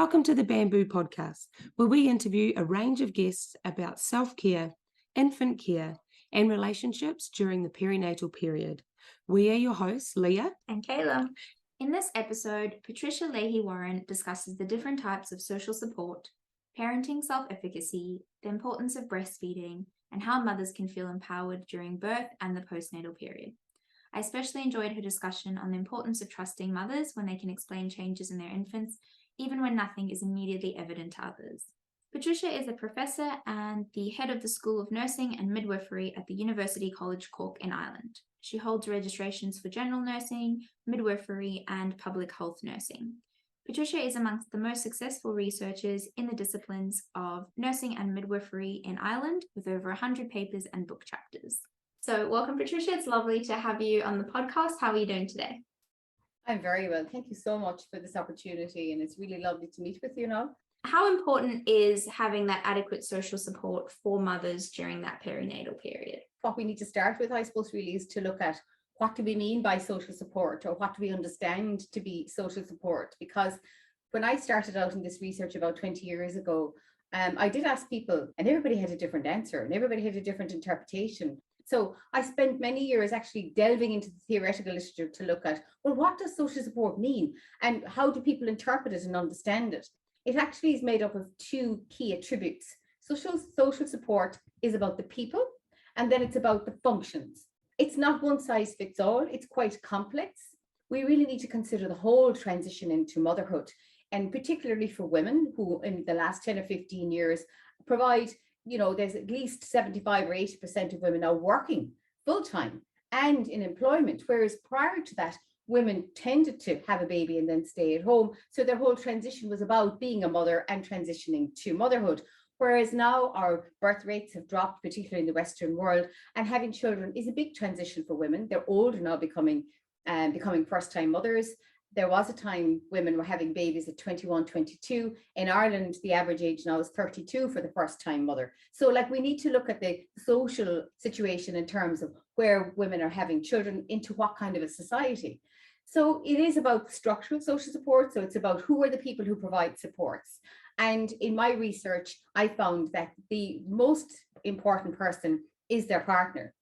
Welcome to the Bamboo Podcast, where we interview a range of guests about self-care, infant care, and relationships during the perinatal period. We are your hosts, Leah and Kaila. In this episode, Patricia Leahy-Warren discusses the different types of social support, parenting self-efficacy, the importance of breastfeeding, and how mothers can feel empowered during birth and the postnatal period. I especially enjoyed her discussion on the importance of trusting mothers when they can explain changes in their infants, even when nothing is immediately evident to others. Patricia is a professor and the head of the School of Nursing and Midwifery at the University College Cork in Ireland. She holds registrations for general nursing, midwifery, and public health nursing. Patricia is amongst the most successful researchers in the disciplines of nursing and midwifery in Ireland, with over 100 papers and book chapters. So welcome, Patricia. It's lovely to have you on the podcast. How are you doing today? I'm very well. Thank you so much for this opportunity, and it's really lovely to meet with you now. How important is having that adequate social support for mothers during that perinatal period? What we need to start with, I suppose, really is to look at what do we mean by social support, or what do we understand to be social support? Because when I started out in this research about 20 years ago, I did ask people, and everybody had a different answer, and everybody had a different interpretation. So I spent many years actually delving into the theoretical literature to look at, well, what does social support mean? And how do people interpret it and understand it? It actually is made up of two key attributes. Social support is about the people, and then it's about the functions. It's not one size fits all. It's quite complex. We really need to consider the whole transition into motherhood, and particularly for women who in the last 10 or 15 years provide, there's at least 75 or 80% of women now working full-time and in employment, whereas prior to that, women tended to have a baby and then stay at home. So their whole transition was about being a mother and transitioning to motherhood. Whereas now our birth rates have dropped, particularly in the Western world, and having children is a big transition for women. They're older now, becoming first-time mothers. There was a time women were having babies at 21, 22. In Ireland, the average age now is 32 for the first-time mother. So we need to look at the social situation in terms of where women are having children into what kind of a society. So it is about structural social support. So it's about who are the people who provide supports. And in my research, I found that the most important person is their partner.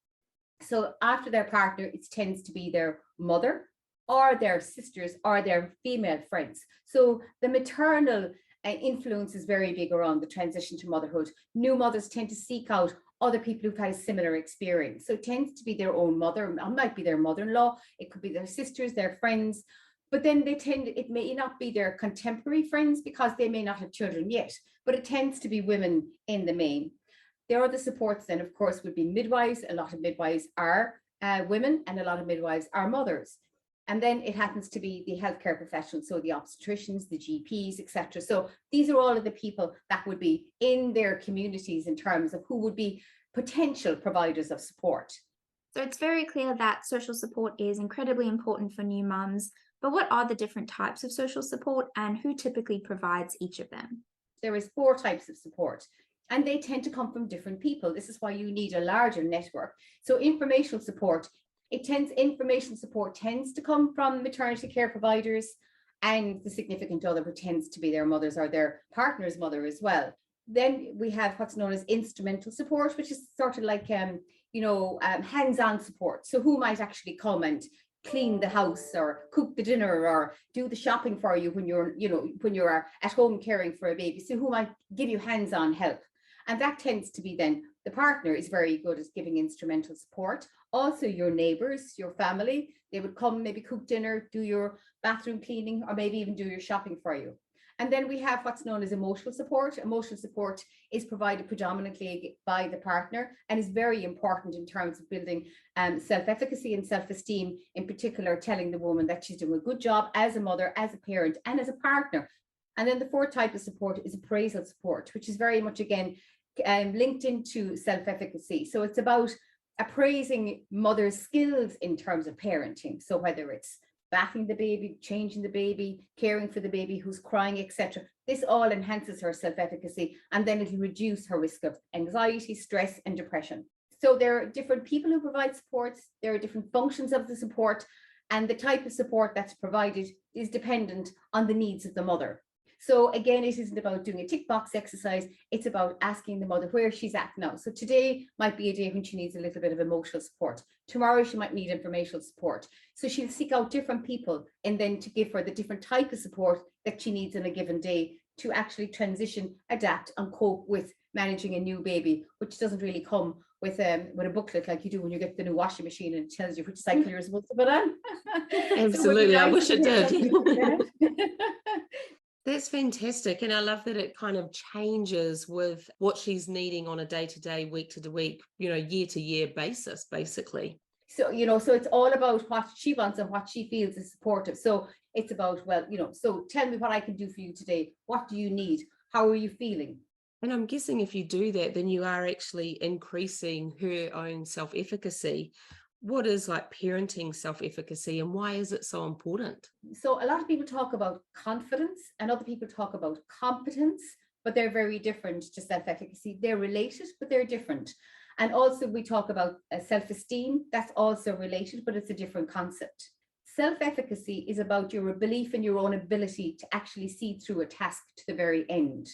So after their partner, it tends to be their mother, or their sisters, or their female friends. So the maternal influence is very big around the transition to motherhood. New mothers tend to seek out other people who've had a similar experience. So it tends to be their own mother, it might be their mother-in-law, it could be their sisters, their friends, but then it may not be their contemporary friends because they may not have children yet, but it tends to be women in the main. There are the supports then, of course, would be midwives. A lot of midwives are women, and a lot of midwives are mothers. And then it happens to be the healthcare professionals, so the obstetricians, the GPs, etc. So these are all of the people that would be in their communities in terms of who would be potential providers of support. So it's very clear that social support is incredibly important for new mums, but what are the different types of social support and who typically provides each of them? There is 4 types of support, and they tend to come from different people. This is why you need a larger network. So informational support, information support tends to come from maternity care providers and the significant other, who tends to be their mothers or their partner's mother as well. Then we have what's known as instrumental support, which is sort of like hands-on support. So who might actually come and clean the house or cook the dinner or do the shopping for you when you're at home caring for a baby. So who might give you hands-on help. And that tends to be then the partner is very good at giving instrumental support. Also your neighbors, your family, they would come, maybe cook dinner, do your bathroom cleaning, or maybe even do your shopping for you. And then we have what's known as emotional support. Emotional support is provided predominantly by the partner and is very important in terms of building self-efficacy and self-esteem, in particular telling the woman that she's doing a good job as a mother, as a parent, and as a partner. And then the 4th type of support is appraisal support, which is very much, again, linked into self-efficacy. So it's about appraising mother's skills in terms of parenting. So whether it's bathing the baby, changing the baby, caring for the baby who's crying, etc. This all enhances her self-efficacy, and then it'll reduce her risk of anxiety, stress, and depression. So there are different people who provide supports. There are different functions of the support, and the type of support that's provided is dependent on the needs of the mother. So again, it isn't about doing a tick box exercise. It's about asking the mother where she's at now. So today might be a day when she needs a little bit of emotional support. Tomorrow she might need informational support. So she'll seek out different people and then to give her the different type of support that she needs on a given day to actually transition, adapt and cope with managing a new baby, which doesn't really come with a booklet like you do when you get the new washing machine and it tells you which cycle you're supposed to put on. Absolutely. I wish it did. did. That's fantastic. And I love that it kind of changes with what she's needing on a day-to-day, week-to-week, year-to-year basis, basically. So, so it's all about what she wants and what she feels is supportive. So it's about, well, so tell me what I can do for you today. What do you need? How are you feeling? And I'm guessing if you do that, then you are actually increasing her own self-efficacy. What is like parenting self-efficacy and why is it so important? So a lot of people talk about confidence and other people talk about competence, but they're very different to self-efficacy. They're related, but they're different. And also we talk about self-esteem. That's also related, but it's a different concept. Self-efficacy is about your belief in your own ability to actually see through a task to the very end.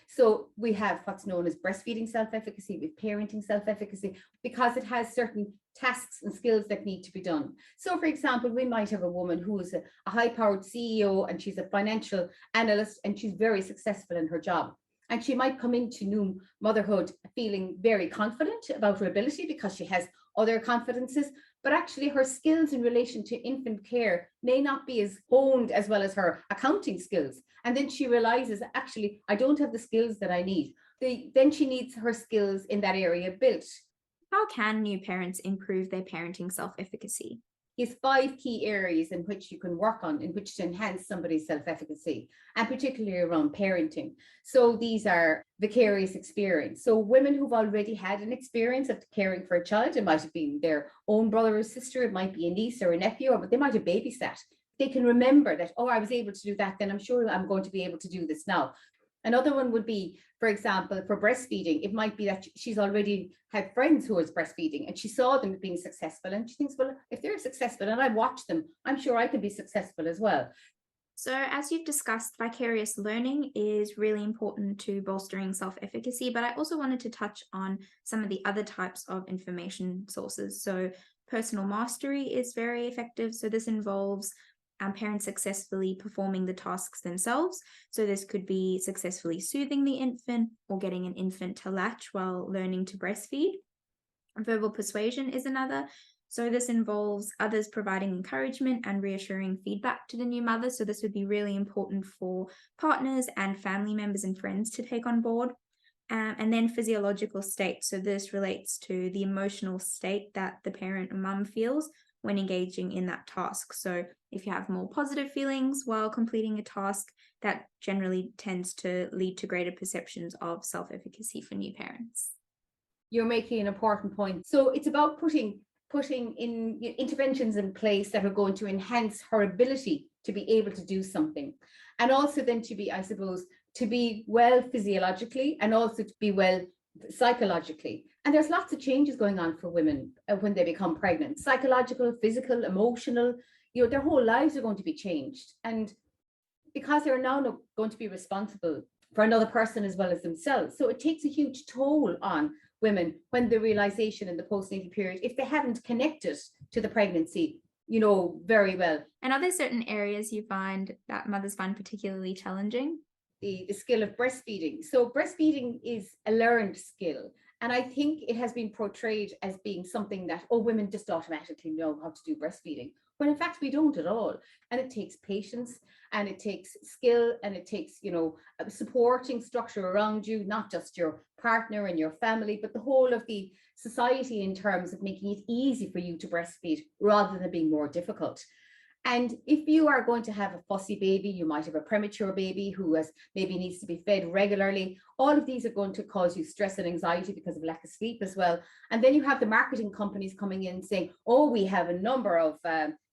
So we have what's known as breastfeeding self-efficacy, with parenting self-efficacy, because it has certain tasks and skills that need to be done. So for example, we might have a woman who is a high-powered CEO and she's a financial analyst and she's very successful in her job. And she might come into new motherhood feeling very confident about her ability because she has other confidences, but actually her skills in relation to infant care may not be as honed as well as her accounting skills. And then she realizes, actually, I don't have the skills that I need. Then she needs her skills in that area built. How can new parents improve their parenting self-efficacy? Is 5 key areas in which you can work on, in which to enhance somebody's self-efficacy, and particularly around parenting. So these are vicarious experience. So women who've already had an experience of caring for a child, it might have been their own brother or sister, it might be a niece or a nephew, but they might have babysat. They can remember that, oh, I was able to do that, then I'm sure I'm going to be able to do this now. Another one would be, for example, for breastfeeding, it might be that she's already had friends who was breastfeeding and she saw them being successful and she thinks, well, if they're successful and I watch them, I'm sure I could be successful as well. So as you've discussed, vicarious learning is really important to bolstering self-efficacy, but I also wanted to touch on some of the other types of information sources. So personal mastery is very effective. So this involves parents successfully performing the tasks themselves. So this could be successfully soothing the infant or getting an infant to latch while learning to breastfeed. Verbal persuasion is another. So this involves others providing encouragement and reassuring feedback to the new mother. So this would be really important for partners and family members and friends to take on board. And then physiological state. So this relates to the emotional state that the parent or mum feels when engaging in that task. So if you have more positive feelings while completing a task, that generally tends to lead to greater perceptions of self-efficacy for new parents. You're making an important point. So it's about putting in interventions in place that are going to enhance her ability to be able to do something. And also then to be, I suppose, to be well physiologically and also to be well psychologically. And there's lots of changes going on for women when they become pregnant, psychological, physical, emotional, their whole lives are going to be changed. And because they're now going to be responsible for another person as well as themselves. So it takes a huge toll on women when the realization in the postnatal period, if they haven't connected to the pregnancy, very well. And are there certain areas you find that mothers find particularly challenging? The skill of breastfeeding. So breastfeeding is a learned skill. And I think it has been portrayed as being something that, women just automatically know how to do breastfeeding, when in fact we don't at all. And it takes patience and it takes skill and it takes, a supporting structure around you, not just your partner and your family, but the whole of the society in terms of making it easy for you to breastfeed rather than being more difficult. And if you are going to have a fussy baby, you might have a premature baby who maybe needs to be fed regularly. All of these are going to cause you stress and anxiety because of lack of sleep as well. And then you have the marketing companies coming in saying, we have a number of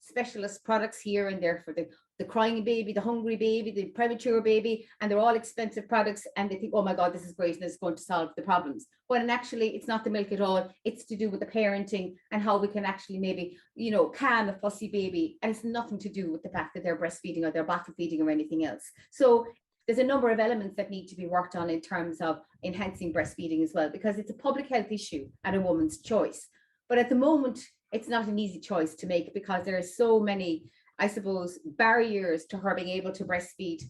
specialist products here and there for the crying baby, the hungry baby, the premature baby, and they're all expensive products. And they think, oh my God, this is great and it's going to solve the problems. When actually it's not the milk at all. It's to do with the parenting and how we can actually maybe, calm a fussy baby. And it's nothing to do with the fact that they're breastfeeding or they're bottle feeding or anything else. So there's a number of elements that need to be worked on in terms of enhancing breastfeeding as well, because it's a public health issue and a woman's choice. But at the moment, it's not an easy choice to make, because there are so many, I suppose, barriers to her being able to breastfeed.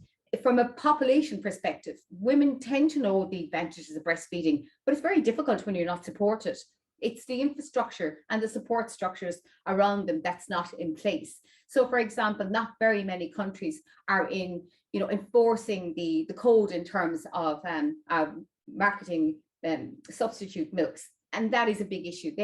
From a population perspective, women tend to know the advantages of breastfeeding, but it's very difficult when you're not supported. It's the infrastructure and the support structures around them that's not in place. So, for example, not very many countries are enforcing the code in terms of marketing substitute milks, and that is a big issue.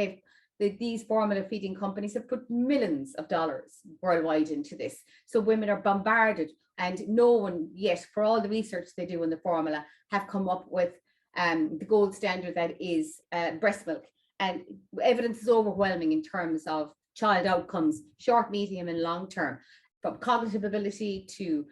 These formula feeding companies have put millions of dollars worldwide into this. So women are bombarded, and no one yet, for all the research they do in the formula, have come up with the gold standard that is breast milk. And evidence is overwhelming in terms of child outcomes, short, medium, and long term, from cognitive ability to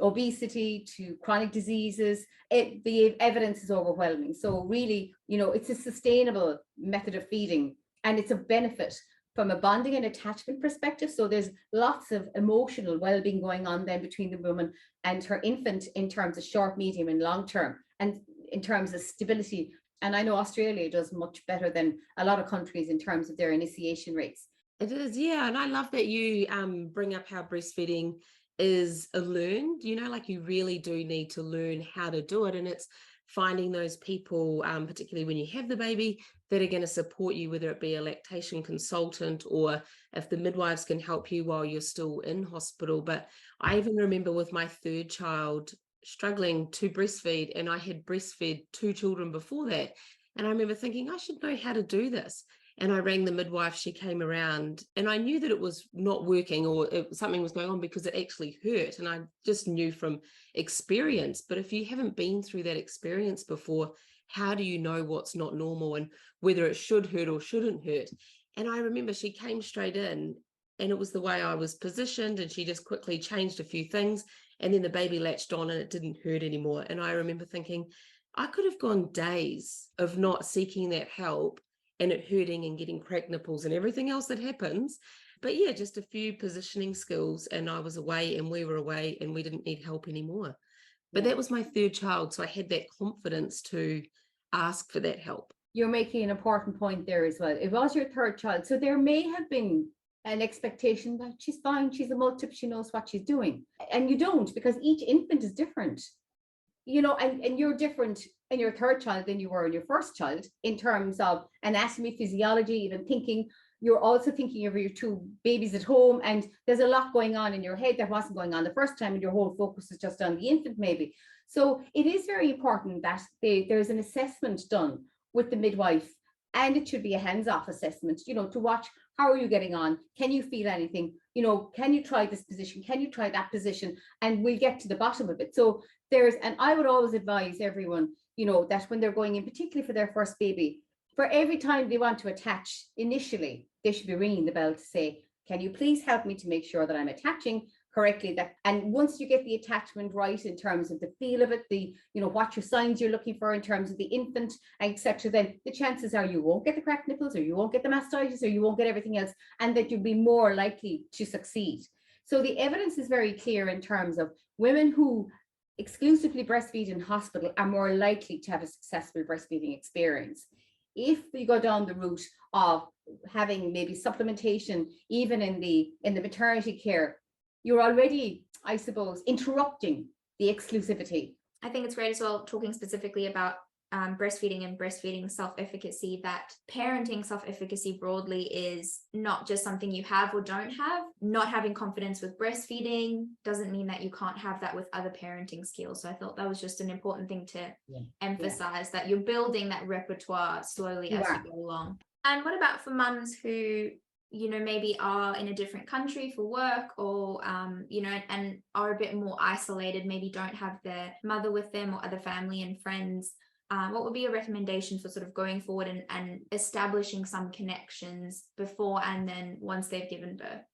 obesity to chronic diseases. The evidence is overwhelming. So really, it's a sustainable method of feeding, and it's a benefit from a bonding and attachment perspective. So there's lots of emotional well-being going on then between the woman and her infant in terms of short, medium, and long term, and in terms of stability. And I know Australia does much better than a lot of countries in terms of their initiation rates. It is, yeah. And I love that you bring up how breastfeeding is learned, like you really do need to learn how to do it. And it's finding those people, particularly when you have the baby, that are going to support you, whether it be a lactation consultant or if the midwives can help you while you're still in hospital. But I even remember with my third child struggling to breastfeed, and I had breastfed 2 children before that. And I remember thinking, I should know how to do this. And I rang the midwife, she came around, and I knew that it was not working, or something was going on, because it actually hurt. And I just knew from experience. But if you haven't been through that experience before, how do you know what's not normal and whether it should hurt or shouldn't hurt? And I remember she came straight in, and it was the way I was positioned, and she just quickly changed a few things. And then the baby latched on and it didn't hurt anymore. And I remember thinking, I could have gone days of not seeking that help and it hurting and getting cracked nipples and everything else that happens. But yeah, just a few positioning skills, and I was away and we were away and we didn't need help anymore. But that was my third child. So I had that confidence to ask for that help. You're making an important point there as well. It was your third child. So there may have been an expectation that she's fine, she's a multiple, she knows what she's doing. And you don't, because each infant is different, and you're different in your third child than you were in your first child in terms of anatomy, physiology, even thinking. You're also thinking of your 2 babies at home, and there's a lot going on in your head that wasn't going on the first time, and your whole focus is just on the infant maybe. So it is very important that there's an assessment done with the midwife, and it should be a hands-off assessment, to watch, how are you getting on? Can you feel anything? Can you try this position? Can you try that position? And we'll get to the bottom of it. So and I would always advise everyone, that when they're going in, particularly for their first baby, for every time they want to attach initially, they should be ringing the bell to say, can you please help me to make sure that I'm attaching correctly? And once you get the attachment right in terms of the feel of it, what your signs you're looking for in terms of the infant, etc., then the chances are you won't get the cracked nipples, or you won't get the mastitis, or you won't get everything else, and that you'll be more likely to succeed. So the evidence is very clear in terms of women who exclusively breastfeed in hospital are more likely to have a successful breastfeeding experience. If we go down the route of having maybe supplementation, even in the maternity care, you're already, I suppose, interrupting the exclusivity. I think it's great as well, talking specifically about breastfeeding and breastfeeding self-efficacy, that parenting self-efficacy broadly is not just something you have or don't have. Not having confidence with breastfeeding doesn't mean that you can't have that with other parenting skills. So I thought that was just an important thing to emphasize, that you're building that repertoire slowly as you go along. And what about for mums who, maybe are in a different country for work, or, and are a bit more isolated, maybe don't have their mother with them or other family and friends? What would be a recommendation for sort of going forward and establishing some connections before and then once they've given birth?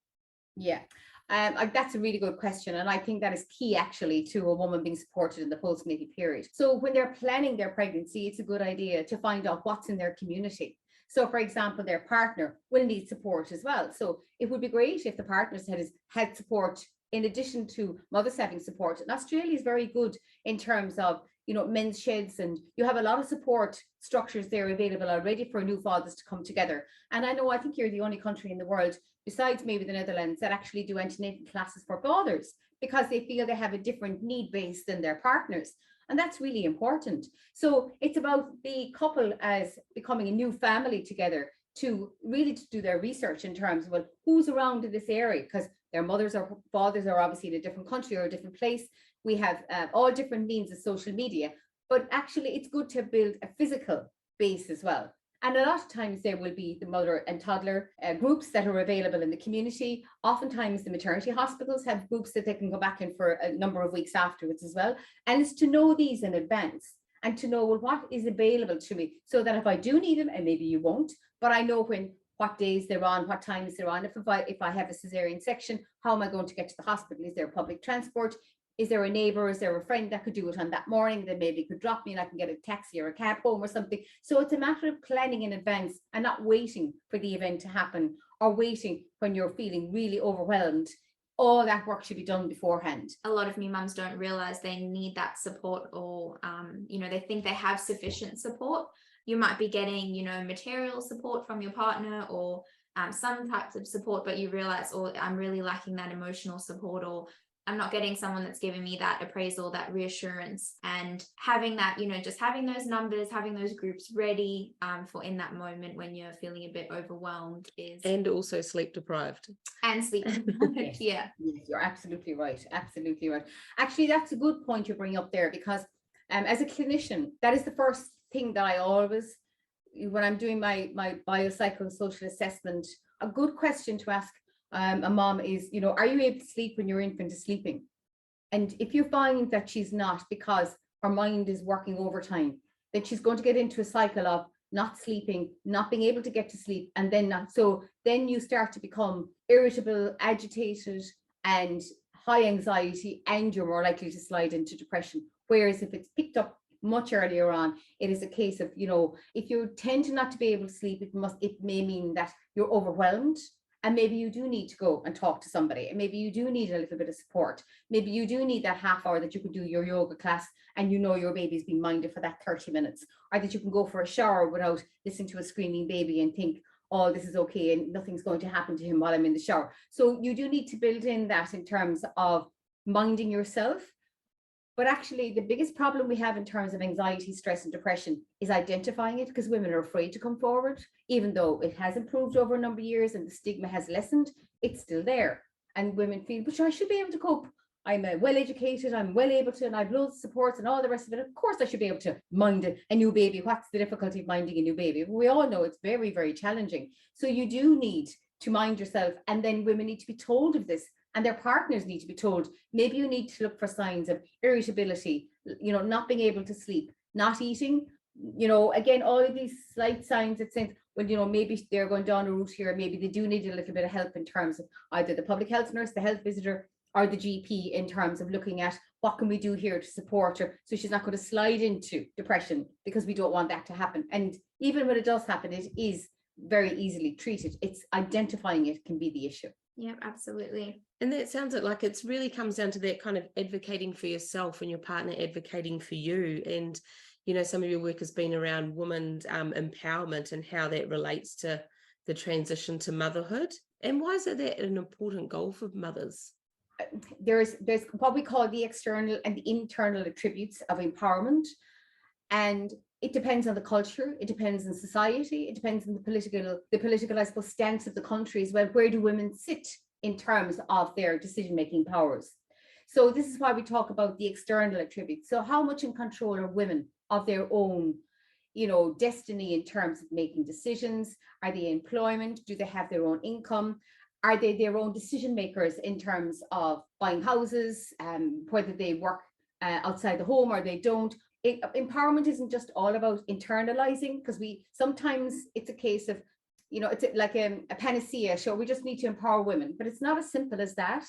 Yeah, that's a really good question. And I think that is key actually to a woman being supported in the postnatal period. So when they're planning their pregnancy, it's a good idea to find out what's in their community. So for example, their partner will need support as well. So it would be great if the partners had support in addition to mothers having support, and Australia is very good in terms of, men's sheds, and you have a lot of support structures there available already for new fathers to come together. And I think you're the only country in the world, besides maybe the Netherlands, that actually do antenatal classes for fathers, because they feel they have a different need base than their partners. And that's really important. So it's about the couple as becoming a new family together, to really do their research in terms of, well, who's around in this area, because their mothers or fathers are obviously in a different country or a different place. We have all different means of social media, but actually it's good to build a physical base as well. And a lot of times there will be the mother and toddler groups that are available in the community. Oftentimes the maternity hospitals have groups that they can go back in for a number of weeks afterwards as well. And it's to know these in advance and to know, well, what is available to me, so that if I do need them, and maybe you won't, but I know what days they're on, what times they're on. If I have a cesarean section, how am I going to get to the hospital? Is there public transport? Is there a neighbor? Is there a friend that could do it on that morning that maybe could drop me and I can get a taxi or a cab home or something? So it's a matter of planning in advance and not waiting for the event to happen, or waiting when you're feeling really overwhelmed. All that work should be done beforehand. A lot of new mums don't realize they need that support, or they think they have sufficient support. You might be getting, material support from your partner, or some types of support, but you realize, oh, I'm really lacking that emotional support, or I'm not getting someone that's giving me that appraisal, that reassurance. And having that, just having those numbers, having those groups ready for in that moment when you're feeling a bit overwhelmed is. And also sleep deprived. And sleep deprived. Yes. Yeah. Yes, you're absolutely right. Absolutely right. Actually, that's a good point you bring up there, because as a clinician, that is the first thing that I always, when I'm doing my biopsychosocial assessment, a good question to ask a mom is, are you able to sleep when your infant is sleeping? And if you find that she's not, because her mind is working overtime, then she's going to get into a cycle of not sleeping, not being able to get to sleep, and then not. So then you start to become irritable, agitated, and high anxiety, and you're more likely to slide into depression. Whereas if it's picked up much earlier on, it is a case of, if you tend to not to be able to sleep, it may mean that you're overwhelmed. And maybe you do need to go and talk to somebody. And maybe you do need a little bit of support. Maybe you do need that half hour that you could do your yoga class and your baby's been minded for that 30 minutes. Or that you can go for a shower without listening to a screaming baby and think, oh, this is okay and nothing's going to happen to him while I'm in the shower. So you do need to build in that in terms of minding yourself. But actually, the biggest problem we have in terms of anxiety, stress, and depression is identifying it, because women are afraid to come forward. Even though it has improved over a number of years and the stigma has lessened, it's still there. And women feel, but sure, I should be able to cope. I'm well educated, I'm well able to, and I've loads of supports and all the rest of it. Of course, I should be able to mind a new baby. What's the difficulty of minding a new baby? We all know it's very, very challenging. So you do need to mind yourself. And then women need to be told of this. And their partners need to be told, maybe you need to look for signs of irritability, not being able to sleep, not eating, again, all of these slight signs that say, well, maybe they're going down a route here, maybe they do need a little bit of help in terms of either the public health nurse, the health visitor, or the GP, in terms of looking at what can we do here to support her so she's not going to slide into depression, because we don't want that to happen. And even when it does happen, it is very easily treated. It's identifying it can be the issue. Yeah, absolutely. And that sounds like it really comes down to that kind of advocating for yourself and your partner advocating for you. And, some of your work has been around women's empowerment and how that relates to the transition to motherhood. And why is it that an important goal for mothers? There's what we call the external and the internal attributes of empowerment. And it depends on the culture, it depends on society, it depends on the political, I suppose, stance of the country as well. Where do women sit in terms of their decision-making powers? So this is why we talk about the external attributes. So how much in control are women of their own, destiny in terms of making decisions? Are they in employment? Do they have their own income? Are they their own decision makers in terms of buying houses, whether they work outside the home or they don't? Empowerment isn't just all about internalizing, because sometimes it's a case of, it's like a panacea. Sure, we just need to empower women, but it's not as simple as that.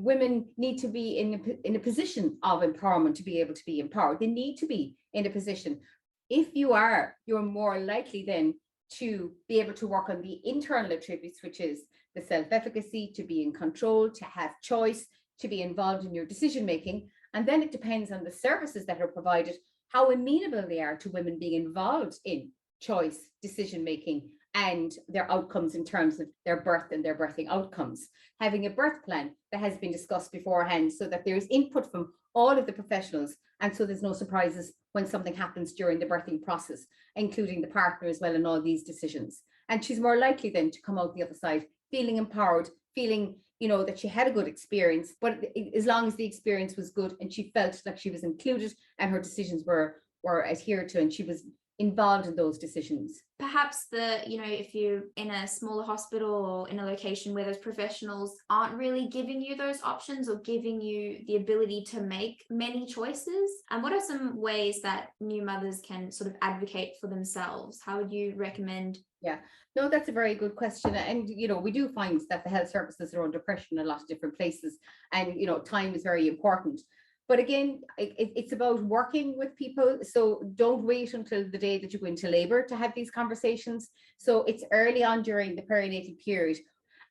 Women need to be in a position of empowerment to be able to be empowered. They need to be in a position. If you are, you're more likely then to be able to work on the internal attributes, which is the self-efficacy, to be in control, to have choice, to be involved in your decision making. And then it depends on the services that are provided, how amenable they are to women being involved in choice, decision making, and their outcomes in terms of their birth and their birthing outcomes. Having a birth plan that has been discussed beforehand so that there is input from all of the professionals, and so there's no surprises when something happens during the birthing process, including the partner as well in all these decisions. And she's more likely then to come out the other side feeling empowered, feeling, you know, that she had a good experience, but as long as the experience was good and she felt like she was included and her decisions were adhered to and she was involved in those decisions. Perhaps if you're in a smaller hospital or in a location where those professionals aren't really giving you those options or giving you the ability to make many choices, and what are some ways that new mothers can sort of advocate for themselves? How would you recommend? Yeah, no, that's a very good question. And, you know, we do find that the health services are under pressure in a lot of different places, and, you know, time is very important. But again, it's about working with people. So don't wait until the day that you go into labor to have these conversations. So it's early on during the perinatal period.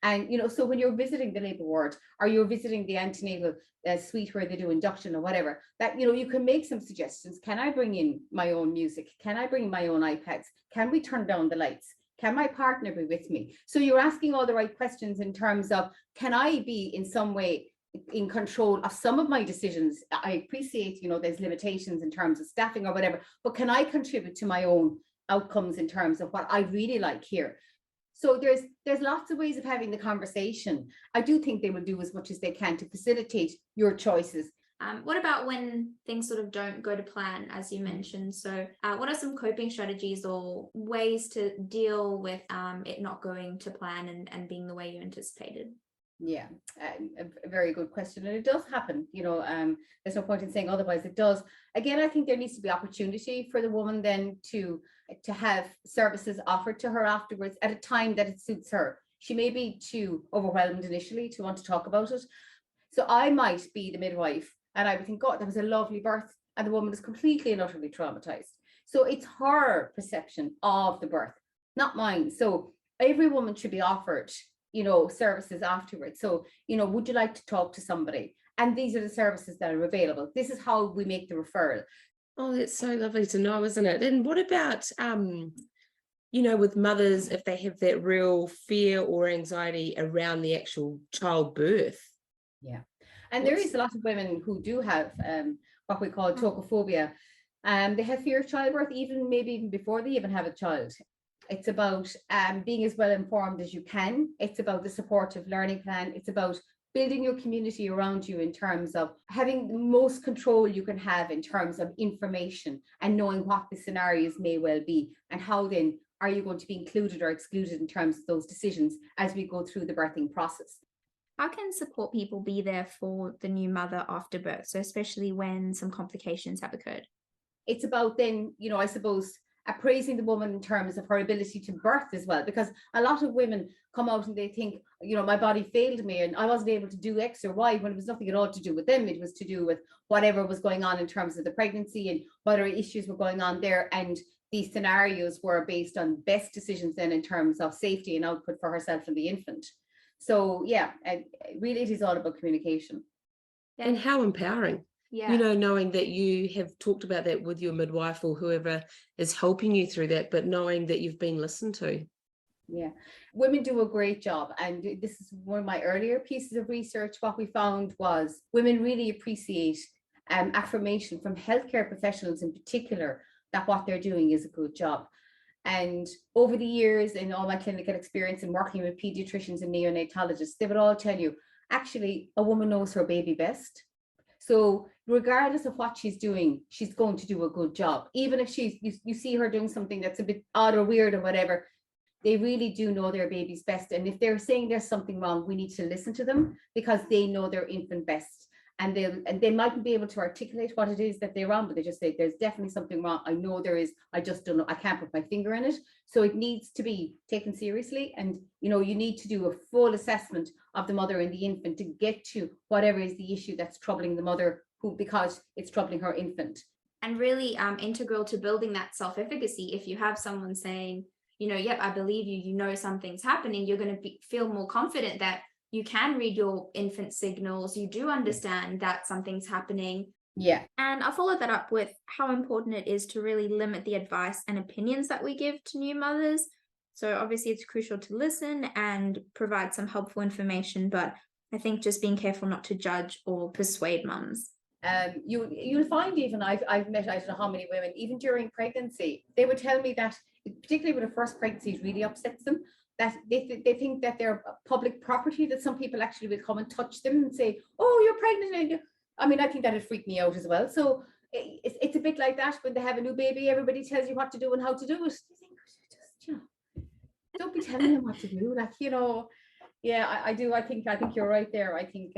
And, you know, so when you're visiting the labor ward or you're visiting the antenatal suite where they do induction or whatever, that, you know, you can make some suggestions. Can I bring in my own music? Can I bring my own iPads? Can we turn down the lights? Can my partner be with me? So you're asking all the right questions in terms of, can I be in some way in control of some of my decisions? I appreciate, you know, there's limitations in terms of staffing or whatever, but can I contribute to my own outcomes in terms of what I really like here? So there's lots of ways of having the conversation. I do think they will do as much as they can to facilitate your choices. What about when things sort of don't go to plan, as you mentioned? So what are some coping strategies or ways to deal with it not going to plan and being the way you anticipated? Yeah, a very good question. And it does happen, you know, there's no point in saying otherwise, it does. Again, I think there needs to be opportunity for the woman then to have services offered to her afterwards at a time that it suits her. She may be too overwhelmed initially to want to talk about it. So I might be the midwife and I would think, God, that was a lovely birth. And the woman is completely and utterly traumatized. So it's her perception of the birth, not mine. So every woman should be offered, you know, services afterwards. So, you know, would you like to talk to somebody? And these are the services that are available. This is how we make the referral. Oh, that's so lovely to know, isn't it? And what about, you know, with mothers, if they have that real fear or anxiety around the actual childbirth? Yeah. And there is a lot of women who do have what we call tocophobia. They have fear of childbirth, maybe even before they even have a child. It's about being as well informed as you can. It's about the supportive learning plan. It's about building your community around you in terms of having the most control you can have in terms of information and knowing what the scenarios may well be and how then are you going to be included or excluded in terms of those decisions as we go through the birthing process. How can support people be there for the new mother after birth? So especially when some complications have occurred. It's about then, you know, I suppose, appraising the woman in terms of her ability to birth as well, because a lot of women come out and they think, you know, my body failed me and I wasn't able to do X or Y, when it was nothing at all to do with them. It was to do with whatever was going on in terms of the pregnancy and whatever issues were going on there. And these scenarios were based on best decisions then in terms of safety and output for herself and the infant. So yeah, really it is all about communication. And how empowering. Yeah. You know, knowing that you have talked about that with your midwife or whoever is helping you through that, but knowing that you've been listened to. Yeah, women do a great job. And this is one of my earlier pieces of research. What we found was women really appreciate affirmation from healthcare professionals in particular, that what they're doing is a good job. And over the years, in all my clinical experience and working with pediatricians and neonatologists, they would all tell you, actually, a woman knows her baby best. So regardless of what she's doing, she's going to do a good job. Even if you see her doing something that's a bit odd or weird or whatever, they really do know their baby's best. And if they're saying there's something wrong, we need to listen to them because they know their infant best. And they mightn't be able to articulate what it is that they're wrong, but they just say, there's definitely something wrong. I know there is, I just don't know, I can't put my finger in it. So it needs to be taken seriously. And, you know, you need to do a full assessment of the mother and the infant to get to whatever is the issue that's troubling the mother, because it's troubling her infant. And really integral to building that self-efficacy. If you have someone saying, yep, I believe you, something's happening, you're going to feel more confident that you can read your infant signals, you do understand that something's happening. Yeah. And I'll follow that up with how important it is to really limit the advice and opinions that we give to new mothers. So obviously it's crucial to listen and provide some helpful information, but I think just being careful not to judge or persuade mums. You'll find, even I've met, I don't know how many women, even during pregnancy, they would tell me that, particularly with a first pregnancy, it really upsets them, that they think that they're public property, that some people actually will come and touch them and say, oh, you're pregnant. I mean, I think that would freak me out as well. So it's a bit like that when they have a new baby, everybody tells you what to do and how to do it. You think, just, don't be telling them what to do. Like, yeah, I do. I think you're right there. I think,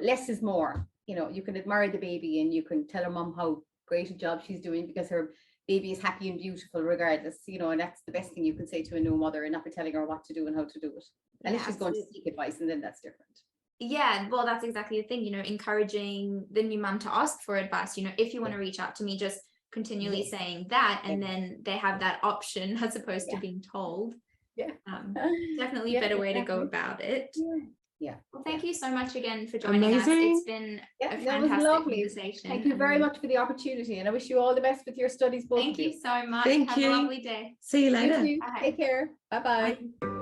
less is more. You can admire the baby and you can tell her mom how great a job she's doing because her baby is happy and beautiful regardless, and that's the best thing you can say to a new mother, and not be telling her what to do and how to do it. Unless she's going to seek advice, and then that's different. Yeah, well, that's exactly the thing, encouraging the new mum to ask for advice. If you want to reach out to me, just continually saying that, and then they have that option as opposed to being told. Yeah. Definitely a better way to go about it. Yeah. Well, thank you so much again for joining us. It's been a fantastic conversation. Thank you very much for the opportunity, and I wish you all the best with your studies, both of you. Thank you so much. Thank Have you. a lovely day. See you later. You too. Take care. Bye-bye. Bye.